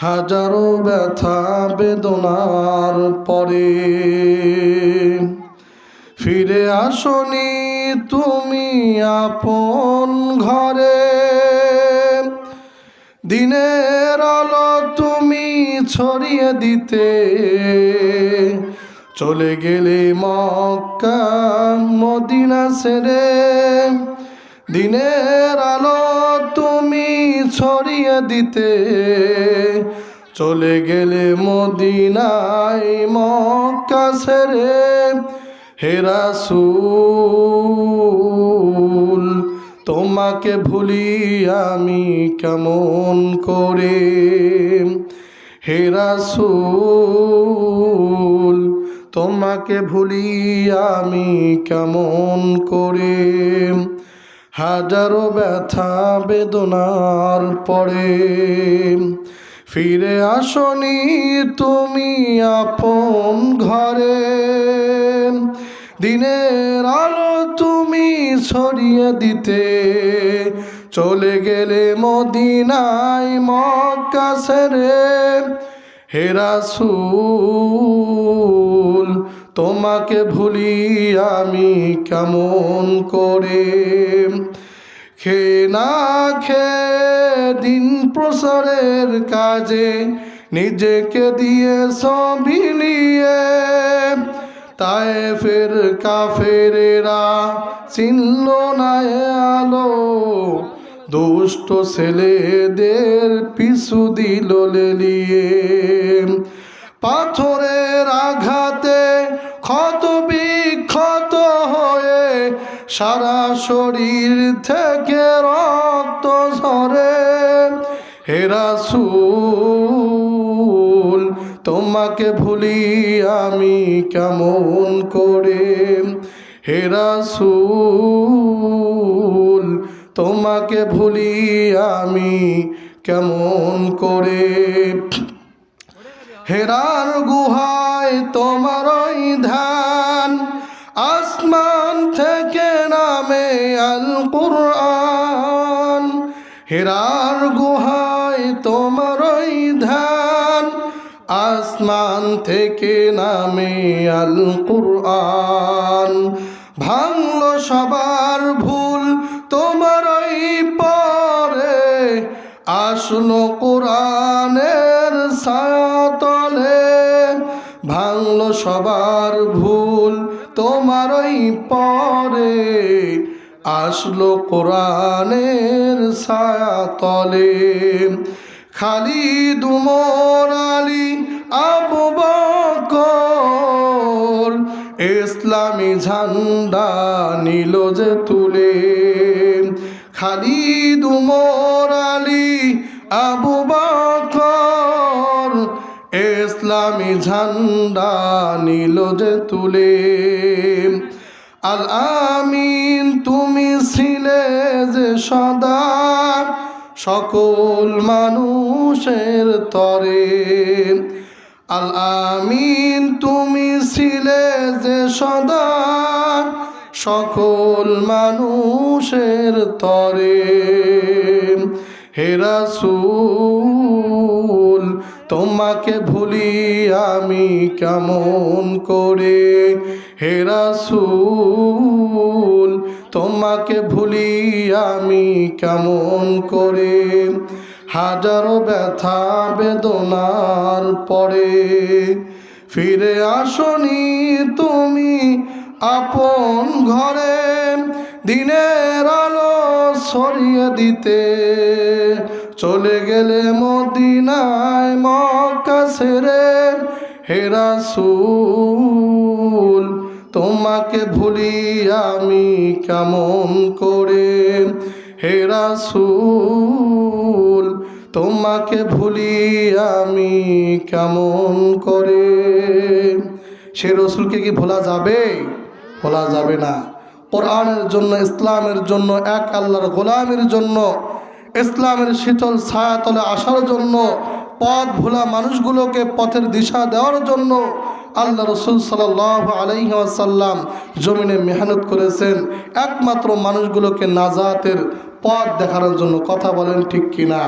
হাজারো ব্যথা বেদনার পরে ফিরে আসনি তুমি আপন ঘরে। দিনের আলো তুমি ছড়িয়ে দিতে চলে গেলে মক্কা মদিনা ছেড়ে। দিনের আলো তুমি ছড়িয়ে দিতে চলে গেলে মদিনায় মক্কা ছেড়ে। হে রাসূল তোমাকে ভুলি আমি কেমন করে। হে রাসূল তোমাকে ভুলি আমি কেমন করে। হাজারো ব্যথা বেদনার পরে ফিরে আসনি তুমি আপন ঘরে। দিনের আলো তুমি ছড়িয়ে দিতে চলে গেলে মদিনায় মক্কা ছেড়ে। হে রাসূল তোমাকে ভুলি আমি কেমন করে। খেয়ে না খেয়ে দিন প্রসারের কাজে নিজেকে দিয়ে বিলিয়ে তায়েফের কাফেরেরা চিনল না আলো। দুষ্ট ছেলেদের পিছু দিল লেলিয়ে। পাথরের আঘাতে ক্ষত বিক্ষত হয়ে সারা শরীর থেকে রক্ত ঝরে। হে রাসূল তোমাকে ভুলি আমি কেমন করে। হে রাসূল তোমাকে ভুলি আমি কেমন করে। হেরার গুহায় তোমারই ধ্যান আসমান থেকে নামে আল কুরআন। হেরার গুহায় তোমারই ধ্যান আসমান থেকে নামে আল কুরআন। ভাঙল সবার ভুল তোমারই পরে আসলো কোরআনের ছায়াতলে। ভাঙল সবার ভুল তোমারই পরে আসলো কোরআনের ছায়াতলে। খালিদ উমর আলী আবু বকর ইসলামী ঝান্ডা নিল যে তুলে। খালিদ উমর আলী আবু বকর ইসলামী ঝান্ডা নিল যে তুলে। আল আমিন তুমি ছিলে যে সদা সকল মানুষের তরে। আল আমিন তুমি ছিলে যে সদা সকল মানুষের তরে। হে রাসূল তোমাকে ভুলি আমি কেমন করে। হে রাসূল তোমাকে ভুলি আমি কেমন করে। হাজারো ব্যথা বেদনার পরে ফিরে আসনি তুমি আপন ঘরে। দিনের আলো ছড়িয়ে দিতে চলে গেলে মদিনায় মক্কা ছেড়ে। হে রাসূল তোমাকে ভুলি আমি কেমন করে। হে রাসূল তোমাকে ভুলি আমি কেমন করে। সে রসুলকে কি ভোলা যাবে? ভোলা যাবে না। কোরআনের জন্য ইসলামের জন্য এক আল্লাহর গোলামের জন্য ইসলামের শীতল ছায়াতলে আসার জন্য পথ ভোলা মানুষগুলোকে পথের দিশা দেওয়ার জন্য আল্লাহ রসুল সাল্লাল্লাহু আলাইহি ওয়াসাল্লাম জমিনে মেহনত করেছেন একমাত্র মানুষগুলোকে নাজাতের পথ দেখানোর জন্য। কথা বলেন ঠিক কিনা?